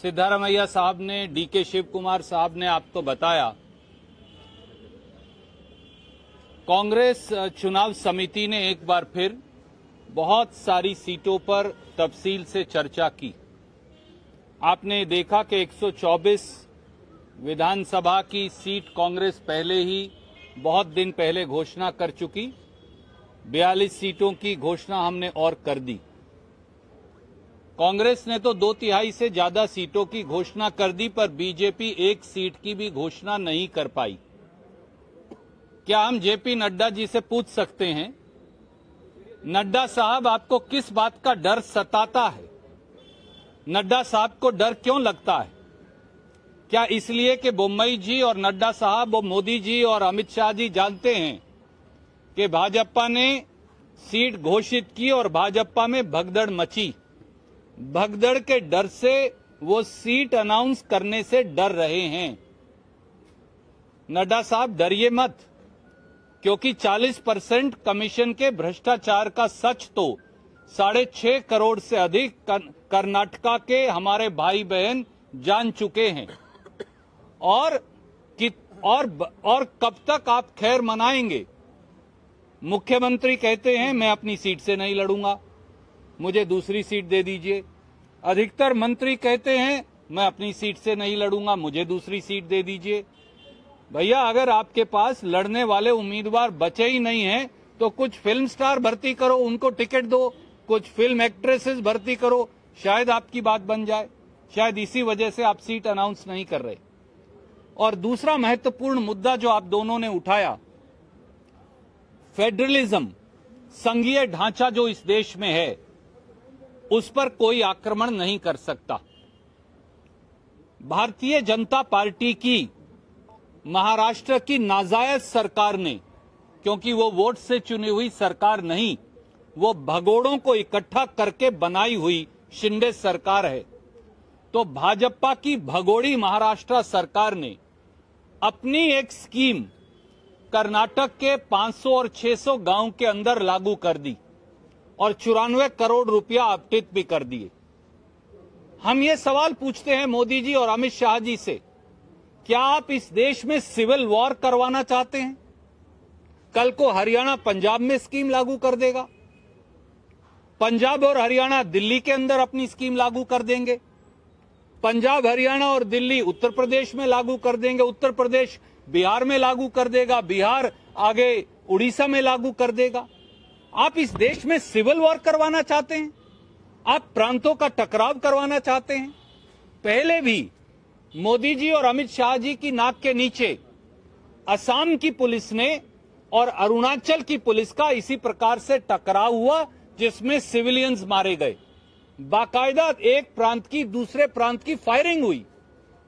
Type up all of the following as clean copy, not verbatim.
सिद्धारमैया साहब ने, डीके शिव कुमार साहब ने आपको बताया, कांग्रेस चुनाव समिति ने एक बार फिर बहुत सारी सीटों पर तफसील से चर्चा की। आपने देखा कि 124 विधानसभा की सीट कांग्रेस पहले ही बहुत दिन पहले घोषणा कर चुकी, 42 सीटों की घोषणा हमने और कर दी। कांग्रेस ने तो 2/3 से ज्यादा सीटों की घोषणा कर दी, पर बीजेपी एक सीट की भी घोषणा नहीं कर पाई। क्या हम जेपी नड्डा जी से पूछ सकते हैं, नड्डा साहब आपको किस बात का डर सताता है? नड्डा साहब को डर क्यों लगता है? क्या इसलिए कि बोम्मई जी और नड्डा साहब और मोदी जी और अमित शाह जी जानते हैं कि भाजपा ने सीट घोषित की और भाजपा में भगदड़ मची। भगदड़ के डर से वो सीट अनाउंस करने से डर रहे हैं। नड्डा साहब डरिए मत, क्योंकि 40% कमीशन के भ्रष्टाचार का सच तो 6.5 करोड़ से अधिक कर्नाटका के हमारे भाई बहन जान चुके हैं। और कब तक आप खैर मनाएंगे? मुख्यमंत्री कहते हैं मैं अपनी सीट से नहीं लड़ूंगा, मुझे दूसरी सीट दे दीजिए। अधिकतर मंत्री कहते हैं मैं अपनी सीट से नहीं लड़ूंगा, मुझे दूसरी सीट दे दीजिए। भैया, अगर आपके पास लड़ने वाले उम्मीदवार बचे ही नहीं हैं तो कुछ फिल्म स्टार भर्ती करो, उनको टिकट दो, कुछ फिल्म एक्ट्रेसेस भर्ती करो, शायद आपकी बात बन जाए। शायद इसी वजह से आप सीट अनाउंस नहीं कर रहे। और दूसरा महत्वपूर्ण मुद्दा जो आप दोनों ने उठाया, फेडरलिज्म, संघीय ढांचा जो इस देश में है, उस पर कोई आक्रमण नहीं कर सकता। भारतीय जनता पार्टी की महाराष्ट्र की नाजायज सरकार ने, क्योंकि वो वोट से चुनी हुई सरकार नहीं, वो भगोड़ों को इकट्ठा करके बनाई हुई शिंदे सरकार है, तो भाजपा की भगोड़ी महाराष्ट्र सरकार ने अपनी एक स्कीम कर्नाटक के 500 और 600 गांव के अंदर लागू कर दी और 94 करोड़ रुपया आवंटित भी कर दिए। हम ये सवाल पूछते हैं मोदी जी और अमित शाह जी से, क्या आप इस देश में सिविल वॉर करवाना चाहते हैं? कल को हरियाणा पंजाब में स्कीम लागू कर देगा, पंजाब और हरियाणा दिल्ली के अंदर अपनी स्कीम लागू कर देंगे, पंजाब हरियाणा और दिल्ली उत्तर प्रदेश में लागू कर देंगे, उत्तर प्रदेश बिहार में लागू कर देगा, बिहार आगे उड़ीसा में लागू कर देगा। आप इस देश में सिविल वॉर करवाना चाहते हैं? आप प्रांतों का टकराव करवाना चाहते हैं? पहले भी मोदी जी और अमित शाह जी की नाक के नीचे असम की पुलिस ने और अरुणाचल की पुलिस का इसी प्रकार से टकराव हुआ, जिसमें सिविलियंस मारे गए। बाकायदा एक प्रांत की दूसरे प्रांत की फायरिंग हुई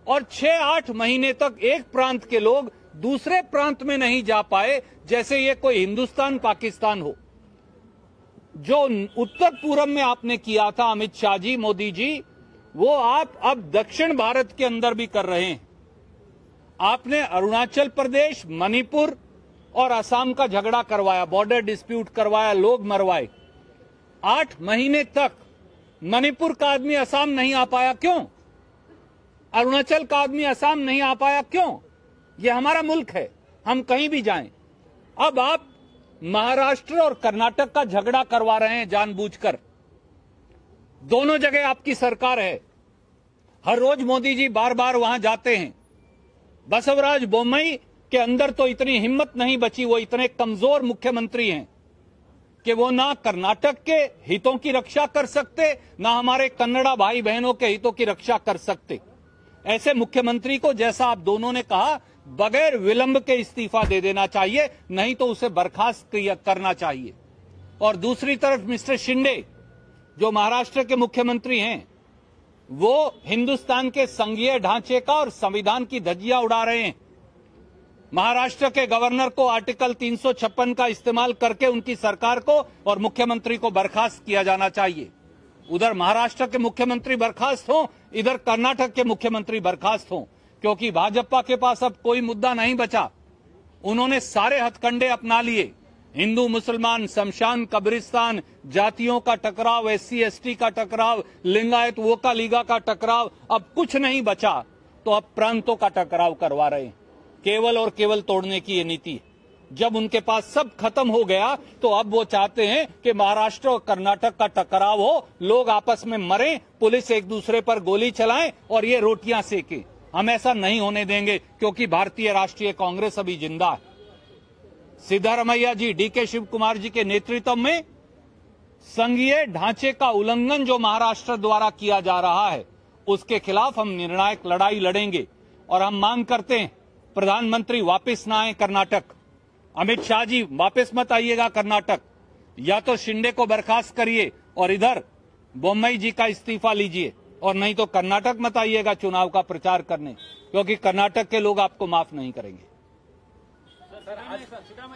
और 6-8 महीने तक एक प्रांत के लोग दूसरे प्रांत में नहीं जा पाए, जैसे ये कोई हिंदुस्तान पाकिस्तान हो। जो उत्तर पूर्व में आपने किया था अमित शाह जी, मोदी जी, वो आप अब दक्षिण भारत के अंदर भी कर रहे हैं। आपने अरुणाचल प्रदेश, मणिपुर और असम का झगड़ा करवाया, बॉर्डर डिस्प्यूट करवाया, लोग मरवाए। 8 महीने तक मणिपुर का आदमी असम नहीं आ पाया, क्यों? अरुणाचल का आदमी असम नहीं आ पाया, क्यों? ये हमारा मुल्क है, हम कहीं भी जाएं। अब आप महाराष्ट्र और कर्नाटक का झगड़ा करवा रहे हैं जानबूझकर। दोनों जगह आपकी सरकार है, हर रोज मोदी जी बार बार वहां जाते हैं। बसवराज बोम्मई के अंदर तो इतनी हिम्मत नहीं बची, वो इतने कमजोर मुख्यमंत्री हैं कि वो ना कर्नाटक के हितों की रक्षा कर सकते, ना हमारे कन्नड़ा भाई बहनों के हितों की रक्षा कर सकते। ऐसे मुख्यमंत्री को, जैसा आप दोनों ने कहा, बगैर विलंब के इस्तीफा दे देना चाहिए, नहीं तो उसे बर्खास्त करना चाहिए। और दूसरी तरफ मिस्टर शिंदे, जो महाराष्ट्र के मुख्यमंत्री हैं, वो हिंदुस्तान के संघीय ढांचे का और संविधान की धज्जियां उड़ा रहे हैं। महाराष्ट्र के गवर्नर को आर्टिकल 356 का इस्तेमाल करके उनकी सरकार को और मुख्यमंत्री को बर्खास्त किया जाना चाहिए। उधर महाराष्ट्र के मुख्यमंत्री बर्खास्त हों, इधर कर्नाटक के मुख्यमंत्री बर्खास्त हों, क्योंकि भाजपा के पास अब कोई मुद्दा नहीं बचा। उन्होंने सारे हथकंडे अपना लिए। हिंदू मुसलमान, शमशान कब्रिस्तान, जातियों का टकराव, SC ST का टकराव, लिंगायत वोका लीगा का टकराव, अब कुछ नहीं बचा तो अब प्रांतों का टकराव करवा रहे हैं। केवल और केवल तोड़ने की ये नीति है। जब उनके पास सब खत्म हो गया तो अब वो चाहते हैं कि महाराष्ट्र और कर्नाटक का टकराव हो, लोग आपस में मरें, पुलिस एक दूसरे पर गोली चलाएं और ये रोटियां सेकें। हम ऐसा नहीं होने देंगे, क्योंकि भारतीय राष्ट्रीय कांग्रेस अभी जिंदा है। सिद्धारमैया जी, DK शिव कुमार जी के नेतृत्व में संघीय ढांचे का उल्लंघन जो महाराष्ट्र द्वारा किया जा रहा है, उसके खिलाफ हम निर्णायक लड़ाई लड़ेंगे। और हम मांग करते हैं प्रधानमंत्री वापस ना आए कर्नाटक, अमित शाह जी वापस मत आइएगा कर्नाटक, या तो शिंदे को बर्खास्त करिए और इधर बोम्मई जी का इस्तीफा लीजिए, और नहीं तो कर्नाटक मत आइएगा चुनाव का प्रचार करने, क्योंकि कर्नाटक के लोग आपको माफ नहीं करेंगे। ಸಿದ್ದರಾಮಯ್ಯ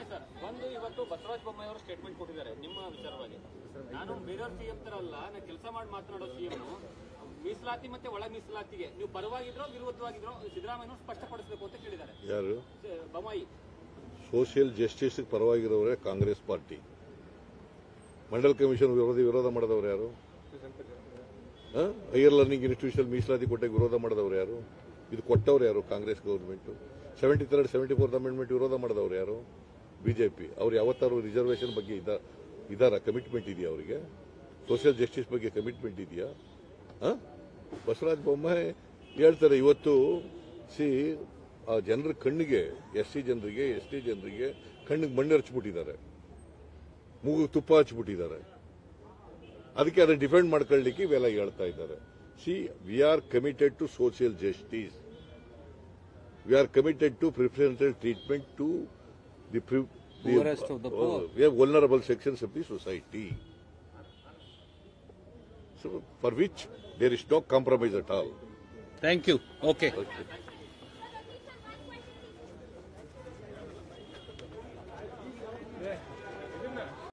ಸರ್ ಒಂದು ಇವತ್ತು ಬಸವರಾಜ ಬೊಮ್ಮಾಯಿ ಅವರು ಸ್ಟೇಟ್ಮೆಂಟ್ ಕೊಟ್ಟಿದ್ದಾರೆ ನಿಮ್ಮ ವಿಚಾರವಾಗಿ. ನಾನು ಬೇರೆಯವ್ರ ಸಿಎಂ ತರ ಅಲ್ಲ, ನಾನು ಕೆಲಸ ಮಾಡಿ ಮಾತನಾಡೋ ಸಿಎಂ. ಮೀಸಲಾತಿ ಮತ್ತೆ ಒಳ ಮೀಸಲಾತಿಗೆ ನೀವು ಪರವಾಗಿದ್ರೋ ವಿರೋಧವಾಗಿದ್ರೋ ಸಿದ್ದರಾಮಯ್ಯ ಸ್ಪಷ್ಟಪಡಿಸಬೇಕು ಅಂತ ಕೇಳಿದ್ದಾರೆ. ಯಾರು? ಬೊಮ್ಮಾಯಿ. ಸೋಷಿಯಲ್ ಜಸ್ಟಿಸ್ ಪರವಾಗಿರೋರೇ ಕಾಂಗ್ರೆಸ್ ಪಾರ್ಟಿ. ಮಂಡಲ್ ಕಮಿಷನ್ ವಿರೋಧ ಮಾಡಿದವರು ಯಾರು? ಹೈಯರ್ ಲರ್ನಿಂಗ್ ಇನ್ಸ್ಟಿಟ್ಯೂಷನ್ ಮೀಸಲಾತಿ ಕೊಟ್ಟೆ ವಿರೋಧ ಮಾಡಿದವರು ಯಾರು? ಇದು ಕೊಟ್ಟವ್ರು ಯಾರು? Congress government. 73rd 74th amendment ವಿರೋಧ ಮಾಡಿದವರು ಯಾರು? ಬಿಜೆಪಿ. ಅವ್ರು ಯಾವತ್ತಾರು ರಿಸರ್ವೇಷನ್ ಬಗ್ಗೆ ಇದಾರ? ಕಮಿಟ್ಮೆಂಟ್ ಇದೆಯಾ ಅವರಿಗೆ? ಸೋಷಿಯಲ್ ಜಸ್ಟಿಸ್ ಬಗ್ಗೆ ಕಮಿಟ್ಮೆಂಟ್ ಇದೆಯಾ? ಬಸವರಾಜ ಬೊಮ್ಮಾಯಿ ಹೇಳ್ತಾರೆ ಇವತ್ತು ಆ ಜನರ ಕಣ್ಣಿಗೆ, SC ಜನರಿಗೆ, ST ಜನರಿಗೆ ಕಣ್ಣಿಗೆ ಮಣ್ಣು ಹಚ್ಚಿಬಿಟ್ಟಿದ್ದಾರೆ, ಮೂಗು ತುಪ್ಪ ಹಚ್ಚಿಬಿಟ್ಟಿದ್ದಾರೆ. ಅದಕ್ಕೆ ಅದನ್ನ ಡಿಫೆಂಡ್ ಮಾಡ್ಕೊಳ್ಳಿಕ್ಕೆ ಇವೆಲ್ಲ ಹೇಳ್ತಾ ಇದ್ದಾರೆ. We are committed to social justice. We are committed to preferential treatment to the poorest of the poor. Vulnerable sections of the society. So, for which there is no compromise at all. Thank you. Okay.